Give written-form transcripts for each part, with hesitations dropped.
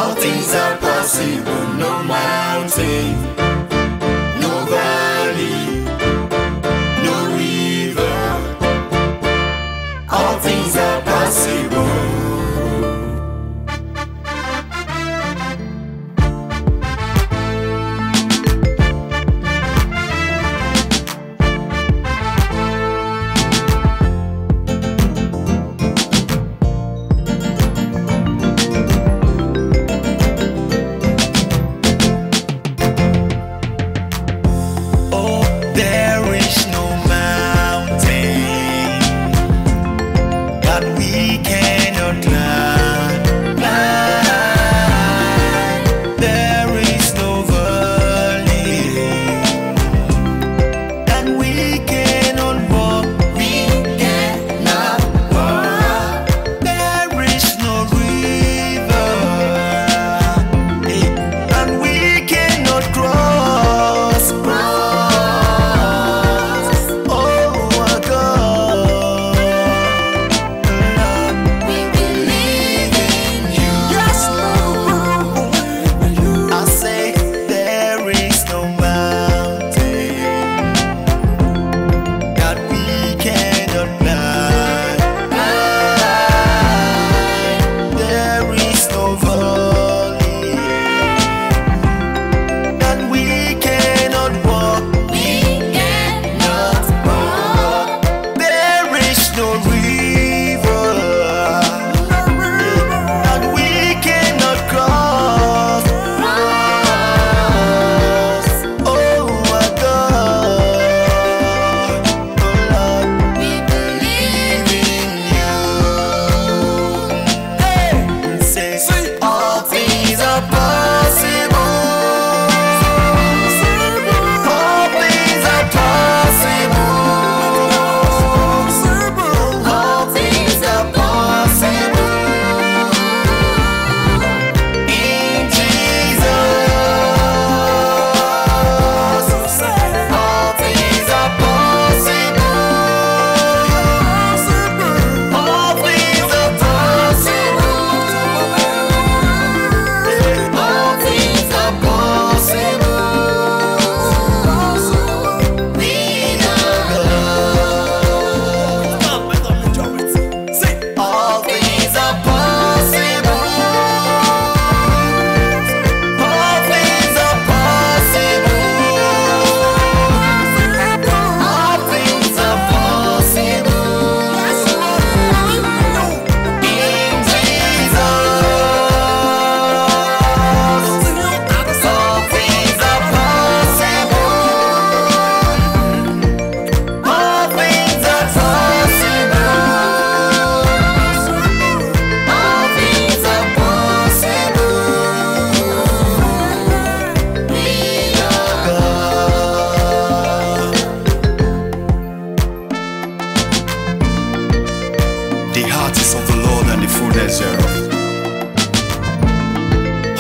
All things are possible, no mountain, no valley, no river. All things are possible.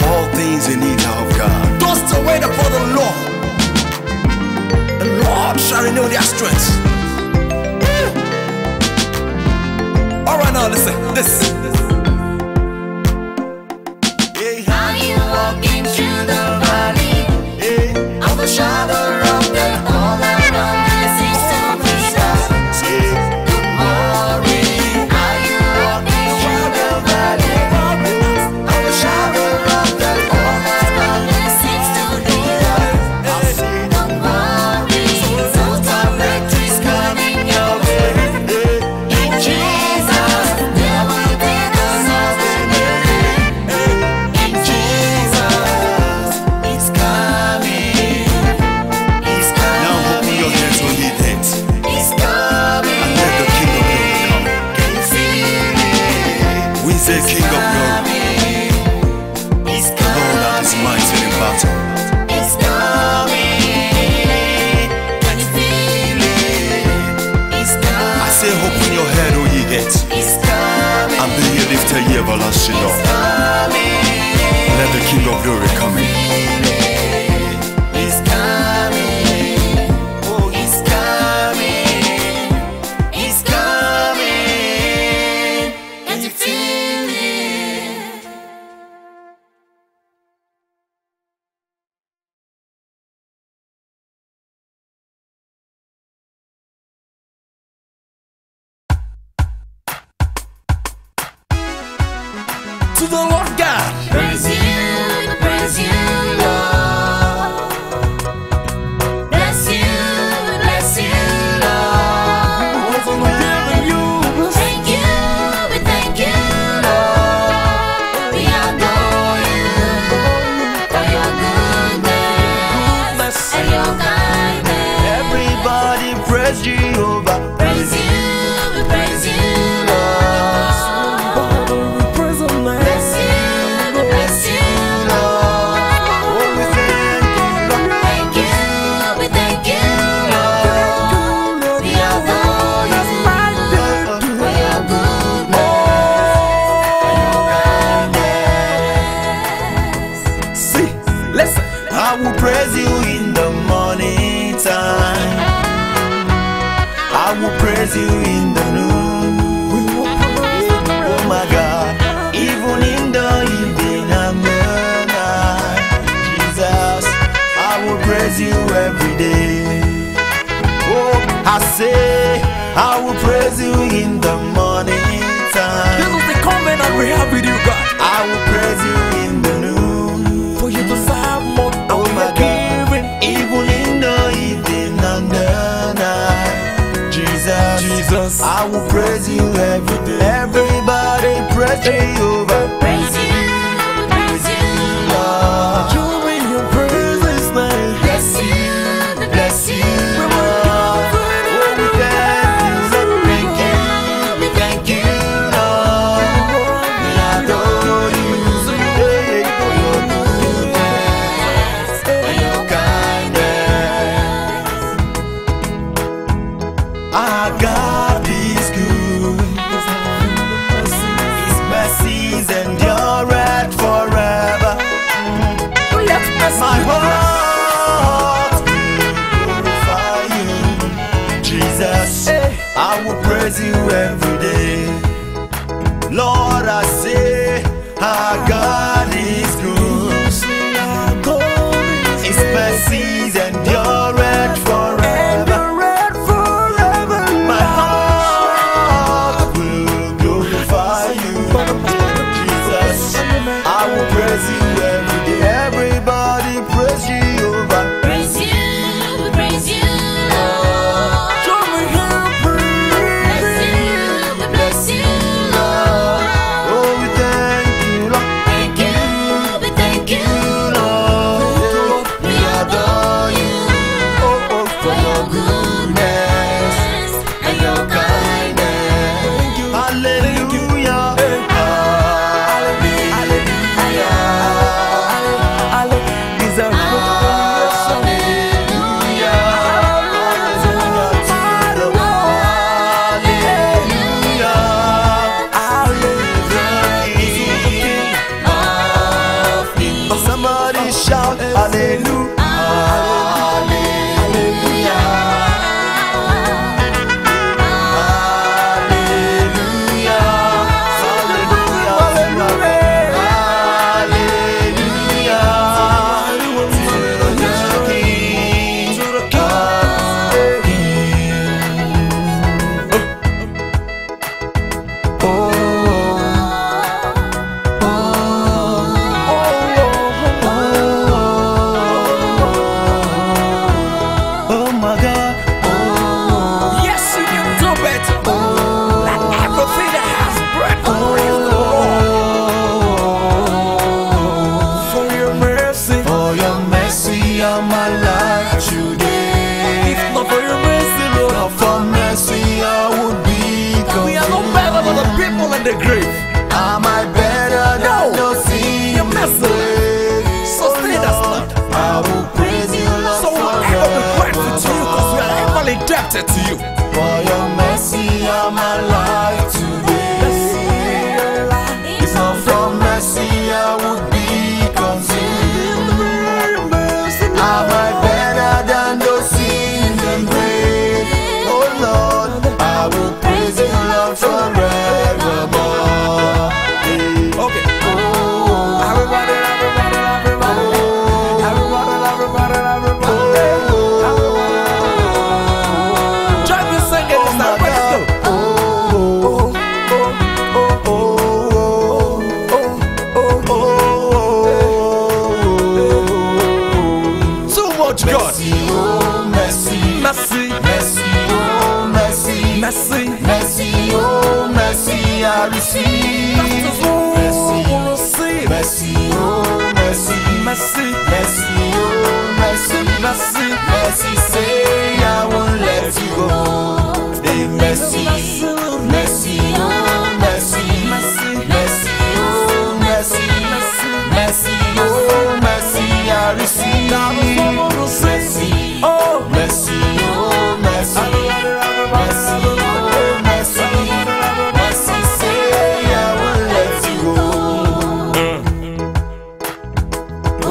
All things in need of God. Those to wait upon the Lord, the Lord shall renew their strength. Alright, now listen, this. How you walking through the valley of the shadow of death, all around you seems to be dark. Don't worry. How you walking through the valley of the shadow of death, all around you seems to be dark. Don't worry. Total victory's coming your way. In Jesus, there will be no suffering. In Jesus, it's coming. It's coming. Now open your hands on your heads It's coming. and let the King of Glory come. Can you feel it? We say King of Glory, It's the Lord that is mighty in battle. It's coming. Can you feel it? It's coming. I say open your head, O ye gates, It's coming. and be ye lifted, ye everlasting door. Coming. Let the King of Glory come in. It's coming. Oh, it's coming. It's coming. Can you feel it? to the Lord God. Praise you, Lord. Bless you, Lord. What's on the giving you? Thank you, we thank you, Lord. We adore you for your goodness and your kindness. Everybody praise Jehovah. Praise you, we praise you, Lord. We praise Him now. Bless you, Lord. Oh, we thank you, Lord. Thank you, we thank you, Lord. We adore you for your goodness and your kindness. See, listen. I will praise you in the morning time. I will praise you in the noon. Oh my God, even in the evening and the night. Jesus, I will praise you every day. Oh, I say, I will praise you in the morning This time. is the covenant we have with you, God. I will praise you in the noon. For you to serve more than Oh we my are God, giving. even in the evening and the night. Jesus, I will praise you every day. Everybody praise Jehovah. Praise you, Lord. Join your praises now. Bless you, Lord. Oh, we thank you, Lord. We adore you, for your goodness and your kindness. Our God is good. His mercies endure forever. My heart will glorify you, Jesus. I will praise you every day. Lord, I say, our God is good. His mercies endure forever. My heart will glorify you, Jesus. I will praise you every day. Everybody praise Jehovah. praise you, Lord. Bless you, Lord. Oh, we thank you, Lord. Thank you, we thank you, Lord. we adore you for your goodness and your kindness. Hallelujah. Somebody shout hallelujah. Oh my God. Yes, you can do better. Let everything that has breath praise the Lord. For your mercy, On my life today. if not for your mercy, Lord, Not for mercy, I would be we are no better than the people in the grave. Am I better than No. no sin? Your mercy sustain us, Lord. I will praise you, Lord, So we'll ever be grateful to you because we are ever indebted to you. for your mercy on my life today. If not for mercy, I would be consumed. Am I better than those in the grave? Oh Lord, I will praise you, Lord, forevermore. Okay. Everybody, everybody, everybody. Everybody, everybody, everybody. mercy, That's all mercy, we receive. mercy, oh mercy, Mercy, mercy, oh mercy, mercy, mercy, say I won't let you go. Hey, mercy, mercy, oh mercy, mercy, mercy, oh mercy, mercy, oh mercy, I receive. Mercy, oh, mercy, oh mercy, mercy, oh mercy, mercy, say I won't let you go.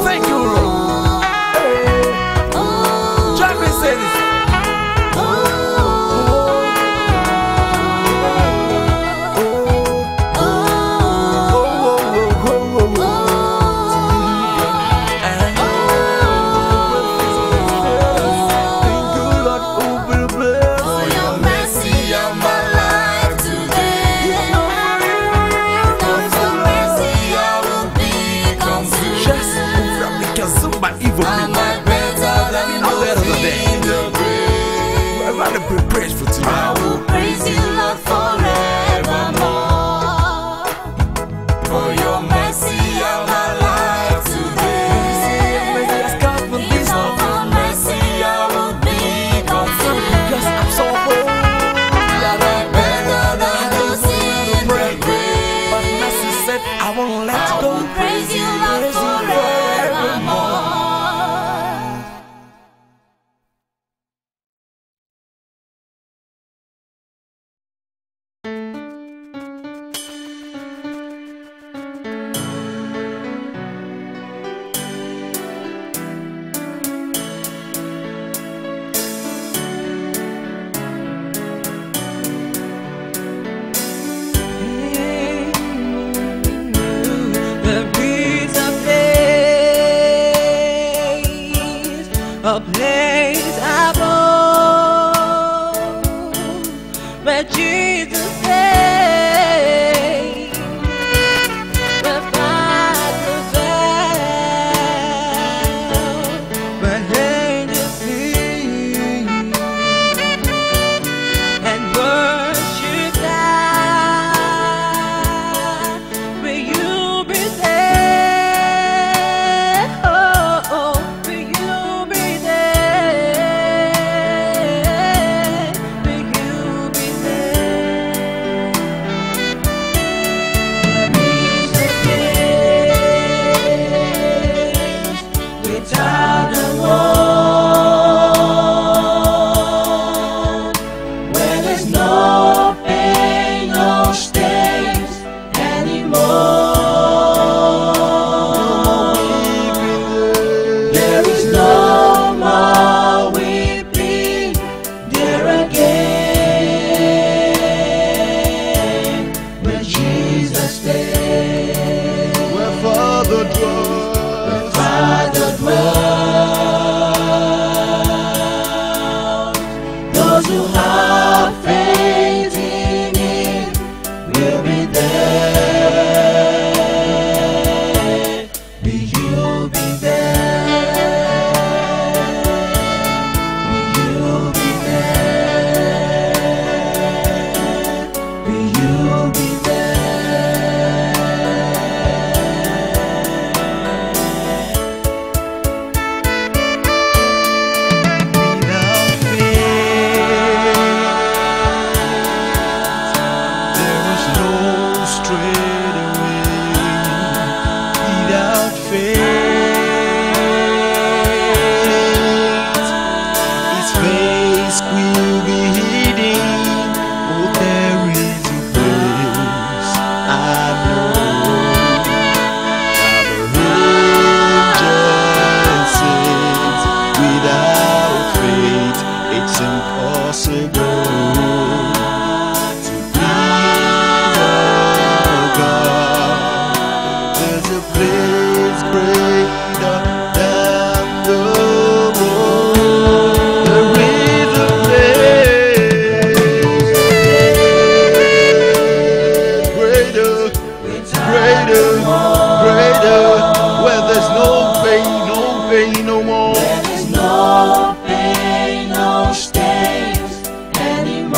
thank you, Lord. John will say this. For your mercy on my life today. For your mercy I will be consumed. I'm not better than those in the grave. I'd rather be praised for I tonight. will praise you, Lord, forevermore. For your mercy on my life today. If not for mercy, I would be consumed. Because I'm so old. I'm not better than those in the grave. But mercy said, I won't let I you go. will praise you, Lord, forevermore. A place above where Jesus said, where fathers dwell, where angels sing and worship God. Will you be there? Oh, will you be there? Will you be there? There is a place without a wall, where there's no pain, no stains anymore. There is no more weeping there again, where Jesus stays, Where Father dwells, Father dwells. Those who have faith in Him will be there. Will you be there? Will you be there? Will you be there? without faith, there is no straight away. Without faith, His face will be hidden. Oh, there is a place I know. Without faith, it's impossible to please God. There's a place greater than the road. There is a place greater, greater, greater, where there's no pain, no more. There's no pain, no stains anymore.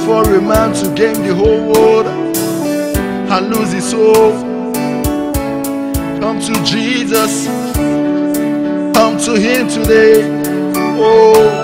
for a man to gain the whole world and lose his soul. Come to Jesus, come to him today. Oh.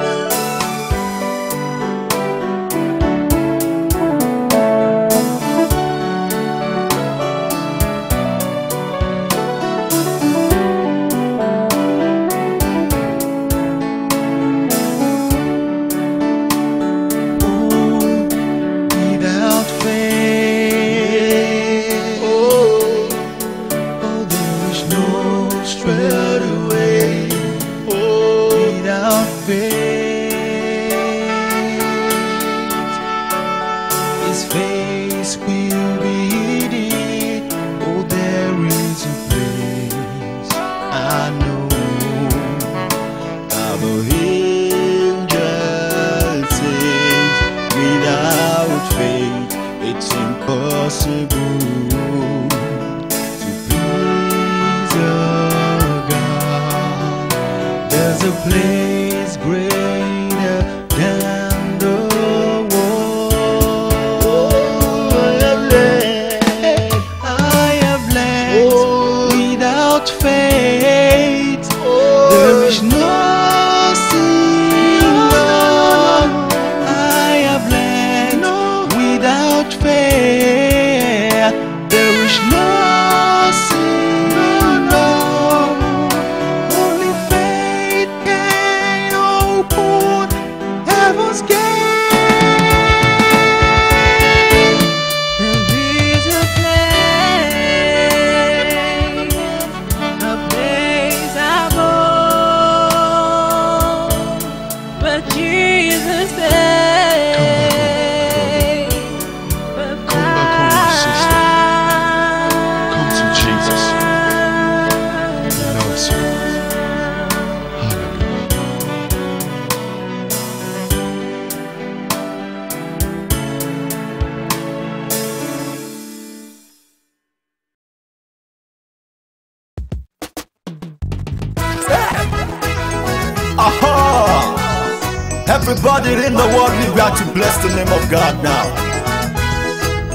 Everybody in the world, we got to bless the name of God now.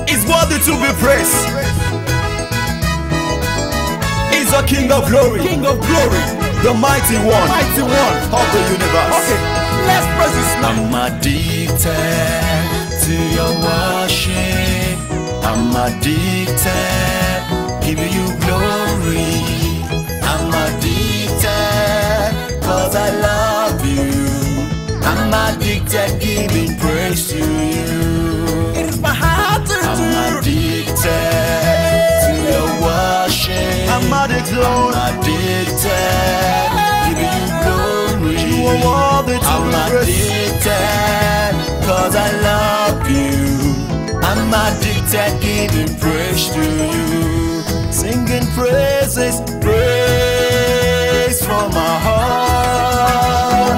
He's worthy to be praised. He's a King of glory, the mighty one of the universe. Okay, let's praise His name. I'm addicted to your worship. I'm addicted, giving you glory. I'm addicted, 'cause I love you. I'm addicted, giving praise to you. It is my heart to I'm addicted to your worship. I'm addicted, giving you glory. You are worthy to I'm addicted, 'cause I love you. I'm addicted, giving praise to you. Singing praises, praise from my heart.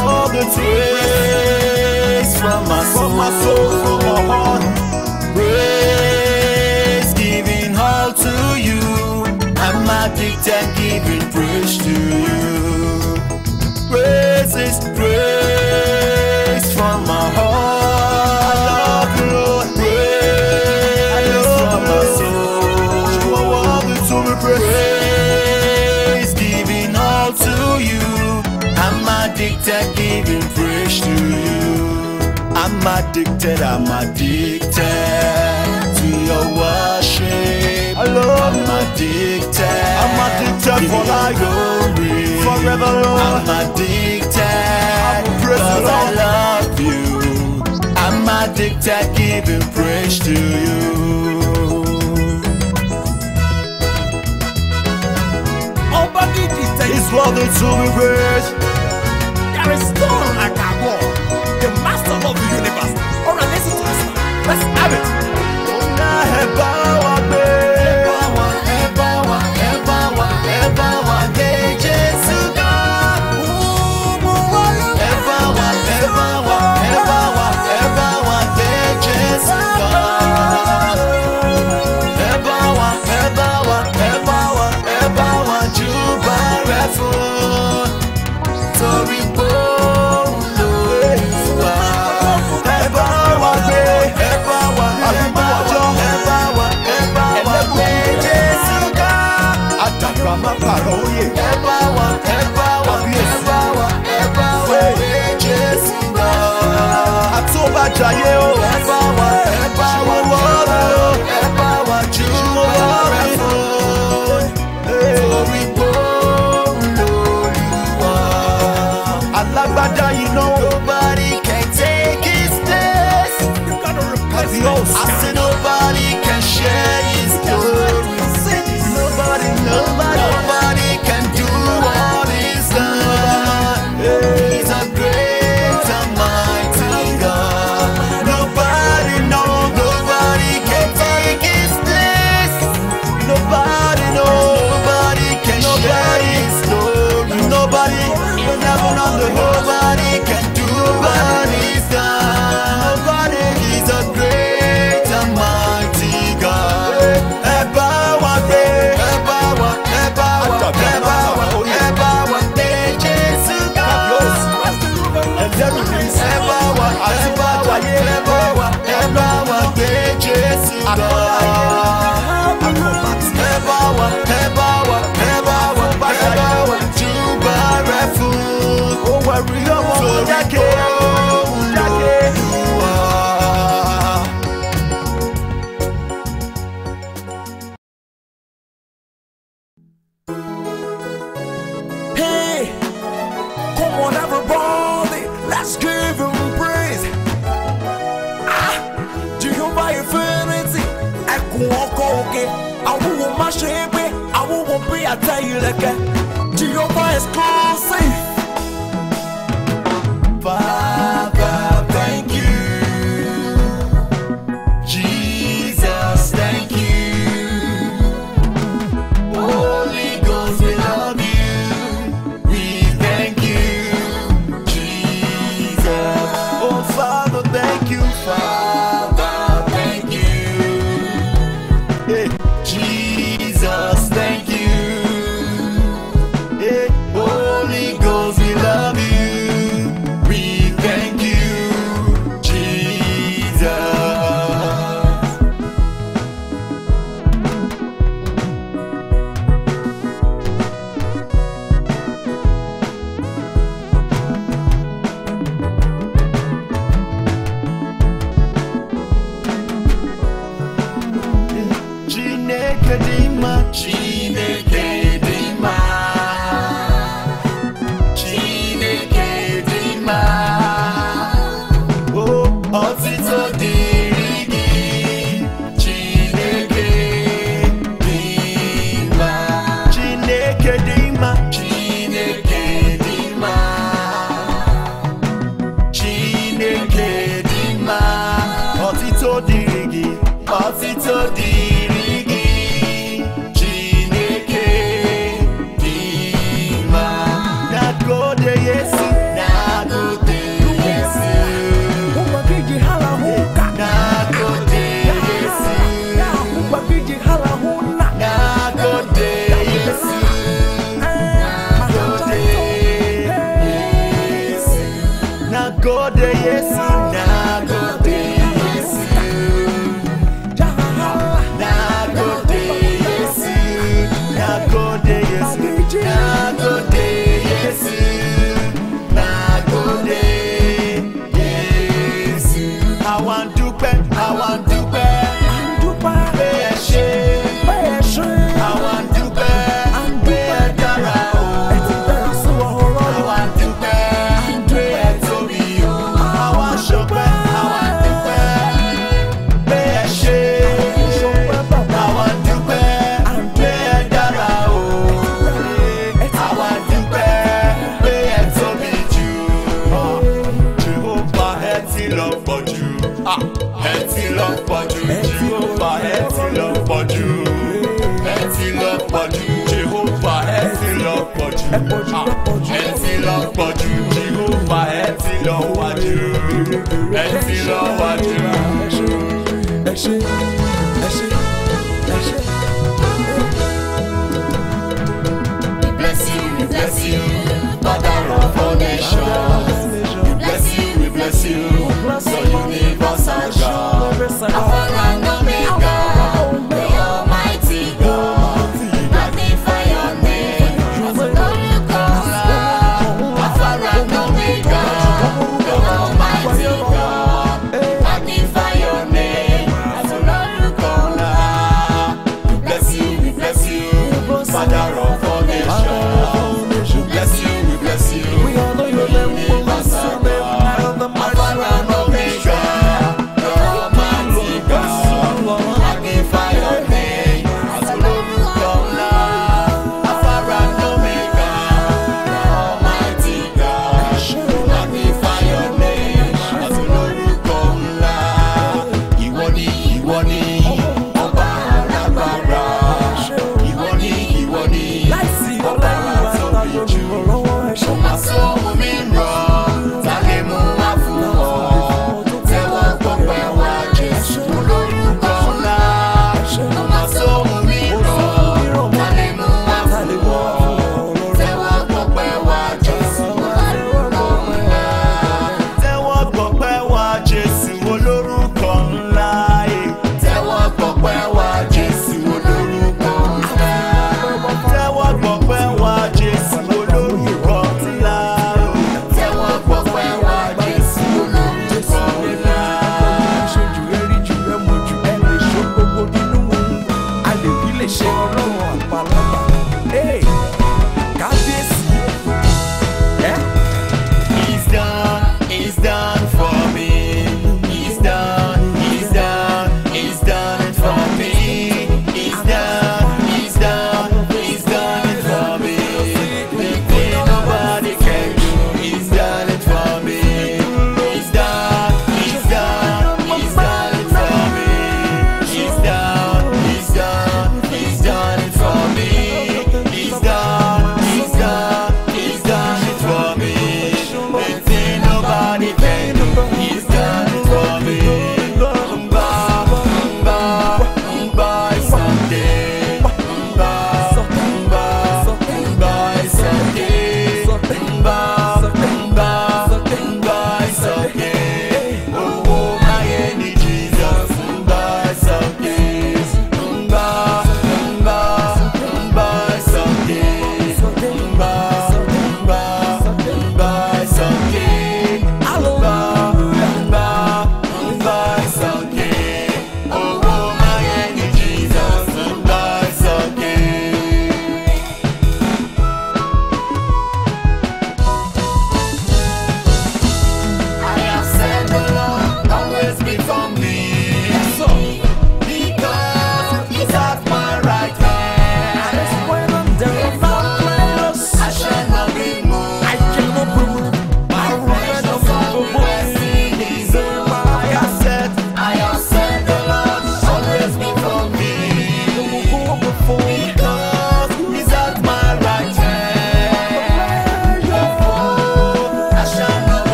All the praise from my soul, from my heart. Praise, giving all to you. I'm addicted, giving praise to you. Praises, praise from my heart. I love you, Lord. Praise from my soul. You are worthy to be praised. Giving all to you. I'm addicted, giving praise to you. I'm addicted to your worship. I love I'm addicted for life, glory, forever, Lord. I'm addicted, 'cause I love you. I'm addicted, giving praise to you. He's worthy to be praised. There is none like our God, the master of the universe. Alright, listen to this now. Let's have it. jayé o. Ẹ bá wa wọ́ọ̀rọ̀ o. Ẹ bá wa jù wọ́ọ̀rọ̀ fún. Torí gbóhùn lóluwà. Alágbádá iná. Nobody can take his place. I say nobody can share his glory. Nobody can do what he's done. He's a great and mighty God. Nobody can take his place. Nobody can share his glory. Nobody can do what he's done. He's a great and mighty God. Eba wa gbé, eba wa gbé Jésù ga. Eba wa gbé Jésù ga. Eba wa júbà rẹ̀ fún. Torí gbóhùn Olúwa. Hey, come on everybody, let's give him praise. Jehovah Infinity, ẹkùn ọkọ̀ òkè, àwùwò má ṣe é gbé, àwùwò bí àtẹ ìrẹ̀kẹ́. Jehovah exclusive. Father, thank you. Jesus, thank you. Holy Ghost, we love you. We thank you. Jesus. Oh, Father, thank you. Father, thank you. Hey, Jesus, thank you. Hey, Holy Ghost, we love you. We thank you, Jesus. Chineke dị mma, Chineke dị mma. Chineke dị mma. Oh, ọtụtụ dịrị gị. Chineke dị mma. Chineke dị mma. Chineke dị mma. Chineke dị mma. Ọtụtụ dịrị gị. Ọtụtụ dịrị gị. Chineke dị mma. Nagode Yesu. Nagode Yesu. Ubangiji hala huka. Nagode Yesu. Ubangiji hala huna. Nagode Yesu. Nagode Yesu. Nagode Yesu. Nagode Yesu. Nagode Yesu. Nagode Yesu. Nagode Yesu. Nagode Yesu. Àwọn dúpẹ́ pé ẹ ṣé. Àwọn dúpẹ́ pé ẹ dára o. Àwọn dúpẹ́ pé ẹ tóbi o. Àwọn ṣọpẹ́, àwọn dúpẹ́ pé ẹ ṣé. Àwọn dúpẹ́ pé ẹ dára o. Àwọn dúpẹ́ pé ẹ tóbi jù. Jehovah ẹ ti lọ pọ̀ jù. Ẹ ti lọ pọ̀ jù. Jehovah ẹ ti lọ pọ̀ jù. Ẹ ti lọ pọ̀ jù. Jehovah ẹ ti lọ pọ̀ jù. Ẹ ti lọ pọ̀ jù. Jehovah ẹ ti lọ wá jù. Ẹ ti lọ wá jù. We bless you, Mother of all nations. We bless you, the universal God. Alpha and Omega, the Almighty God. Magnify your name.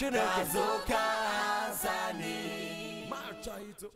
Chineke. Azokazani. Marcha ito.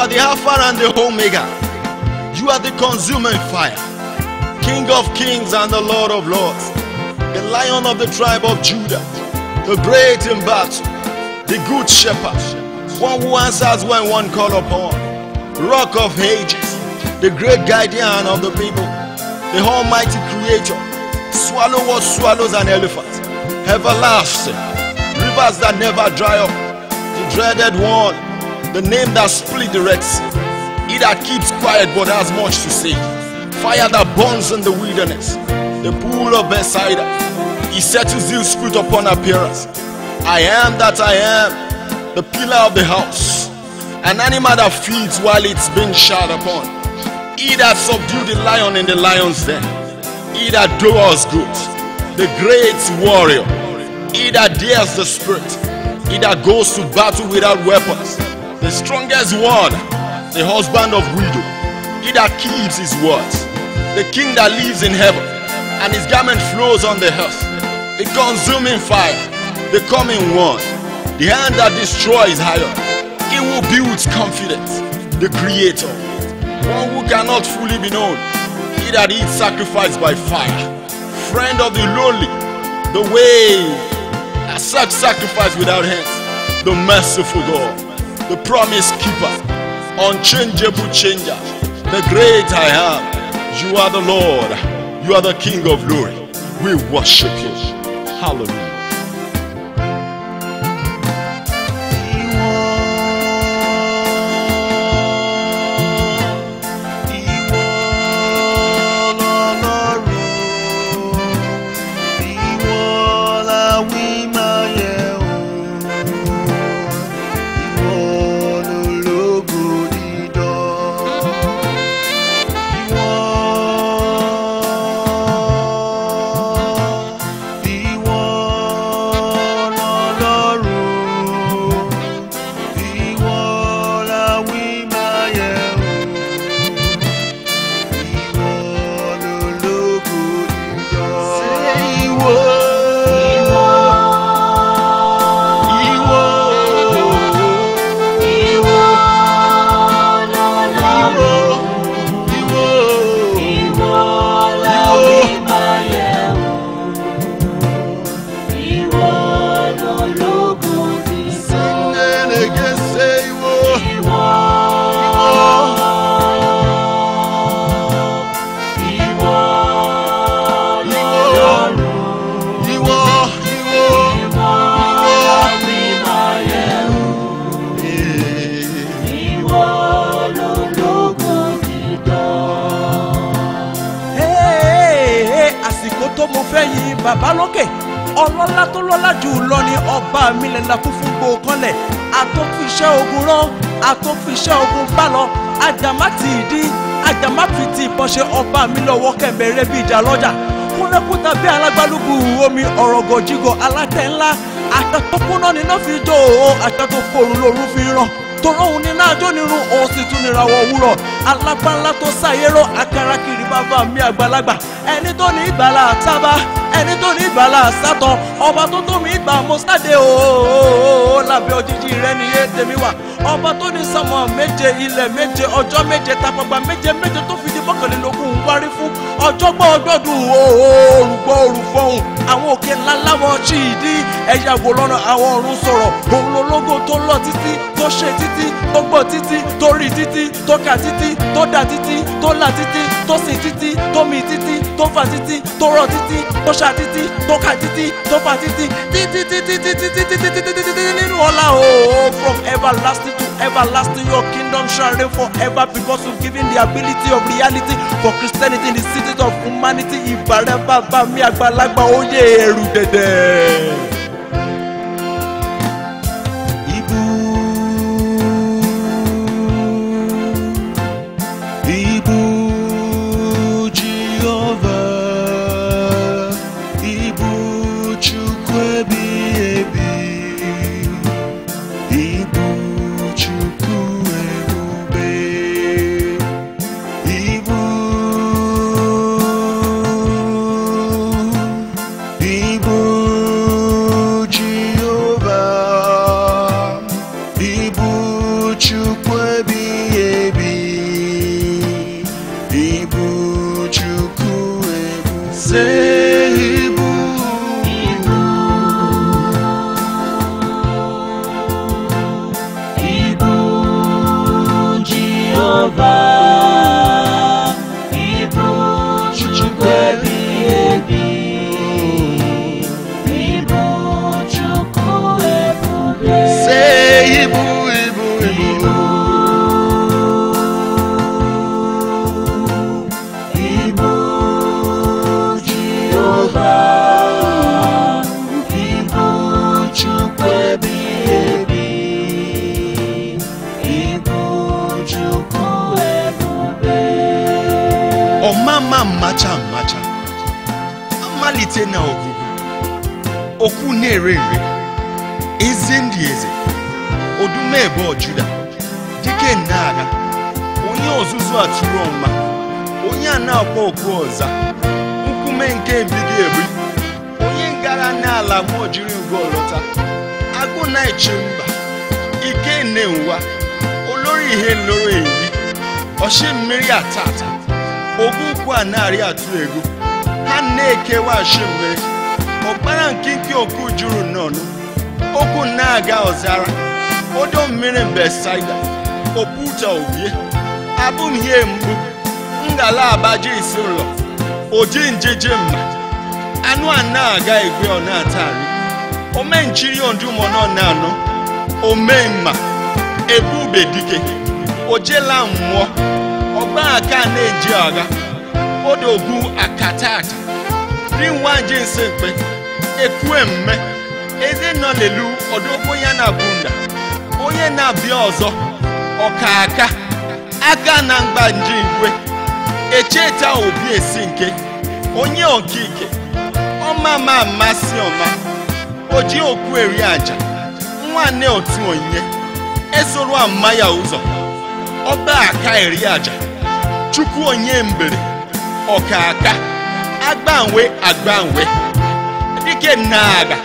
The Alpha and the Omega. You are the consuming fire, King of kings and the Lord of lords, the Lion of the tribe of Judah, the great in battle, the good shepherd, one who answers when one call upon, Rock of ages, the great guardian of the people, the almighty creator, swallow what swallows an elephant, everlasting, rivers that never dry up, the dreaded one, the name that split the Red Sea, he that keeps quiet but has much to say, fire that burns in the wilderness, the pool of Bethsaida, he settles his spirit upon appearance. I am that I am, the pillar of the house, an animal that feeds while it's being shot upon, he that subdued the lion in the lion's den, he that doers good, the great warrior, he that dares the spirit, he that goes to battle without weapons, the strongest one, the husband of widow, he that keeps his words, the king that lives in heaven, and his garment flows on the earth, the consuming fire, the coming one, the hand that destroys iron, he who builds confidence, the creator, one who cannot fully be known, he that eats sacrifice by fire, friend of the lonely, the way that such sacrifice without hands, the merciful God, the promise keeper, unchangeable changer, the great I am. You are the Lord, you are the King of glory. We worship you. Hallelujah. Ìwọ fẹ̀yìn bàbá lókè ọlọ́lá tó lọ́lá jù lọ ni ọba mi lẹ́la kún fún gbòókanlẹ̀ àtòfiṣẹ́ ogun rán àtòfiṣẹ́ ogun bá lọ àjàmá ti ìdí àjàmá fi ti ìbọnṣẹ́ ọba mi lọ́wọ́ kẹ̀mbẹ̀rẹ̀ bí ìjà lọ́jà kúnlẹ́kúta bí alágbálúgbù omi ọ̀rọ̀ gòjìgò alátẹ̀ ńlá àtẹ̀tọ́kúná níná fi jó o àtẹ̀tọ́kọ̀rùn lòrùn fi ràn tòróhùn ní náàjọ́ nírun òun sì tún níràwọ̀ òwúrọ̀ alágbáńlá tó ṣàyérò akarakiri bàbá mi àgbàlagbà ẹni tó ní ìgbàlà àtàbà ẹni tó ní ìgbàlà àsátọ ọba tó tó mi ìgbà mọ́sádé o lábẹ́ òjijì rẹ nìyé tèmi wà ọba tó ní sánmọ̀ méje ilẹ̀ méje ọjọ́ méje tapagba méje méje tó fi di mọ́kànlélógún wárí fún ọjọ́gbọ́ ọjọ́dún òòrùgbọ́ òrùfọ̀hún àwọn òkè ńlá láwọn ṣì ìdí ẹ̀yà wò lọ́nà àwọn ọ̀run sọ̀rọ̀ òun lológo tó lọ títí tó ṣe títí tó gbọ́ títí tó rí títí tó kà títí tó dà títí tó là títí tó sìn títí tó mì títí tó fà títí tó rọ̀ títí tó ṣà títí tó kà títí tó fà títí títí títí títí nínú ọlá o from everlasting to everlasting your kingdom shall reign forever because you've given the ability of reality for Christianity in the cities of humanity ìbàrẹ̀ bàbá mi àgbàlagbà oyè ẹrù dẹ̀dẹ̀. Macha amalite na ogugu okwu na-ere eze ndị eze odume ebe Juda dike nnaagha onye ọzụzụ atụrụ ọma onye a na-akpọ okwu ọza nkume nke ebighị ebi onye ngara n'ala mmụọ jiri ugo lọta agụ na-eche mba ike na-enwa olórí ihe loro eyi ọshị mmiri atata ogukwu a narị atụ ego ha na-ekewa ashị mmiri ọkpara nkịnkị okwu juru n'ọnụ okwu na-aga ọzara odo mmiri Besaida oputa obie abụm ihe mgbu ngala abaji isi ụlọ oji njeje mma anụ a na-aga egwe ọ na-atari omenchiri ondumono na-anụ omemma ebube dike ojela mmụọ ọgba aka na-eji agha odogwu akatata rinwaje nsekpe ekwemme eze nọ n'elu ọdụkwụ ya na bunda onye na-abịa ọzọ ọkaka aka na mgbanji igwe echeta obi esi nke onye okike ọma ma amasị ọma oji okwu eri aja nwanne otu onye esoro ama ya ụzọ ọba aka eri aja chukwu onye mbere ọkaka agbanwe dike nnaagha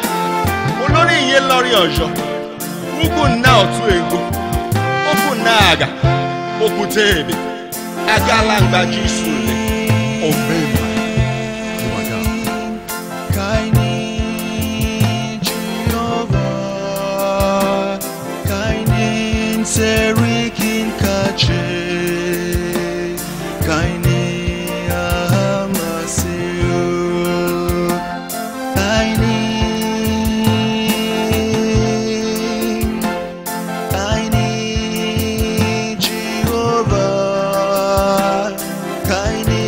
olórí ihe lọrị ọjọ ugwu nna otu ego okwu nnaagha okwute ebe agala mgbaji isule omemma Serikin kache kaini amasio kaini Jehovah kaini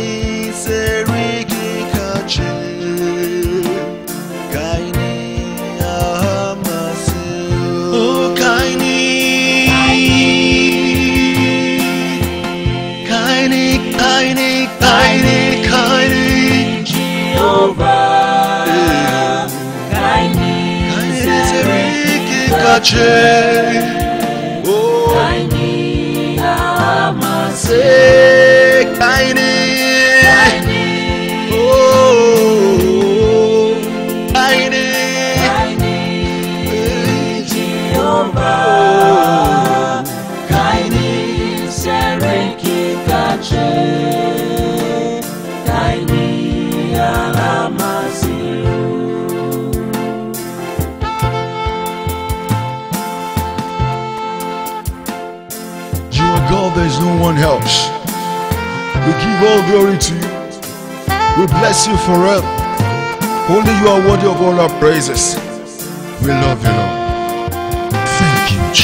kache. Oh, Kaini amase. say kaini. Oh, kaini. Kaini Jehovah. Kaini sereki kache. Kaini alamasi. You are God, there is no one else. We give all glory to you. We bless you forever. Only you are worthy of all our praises. We love you, Lord. Thank you, Jesus.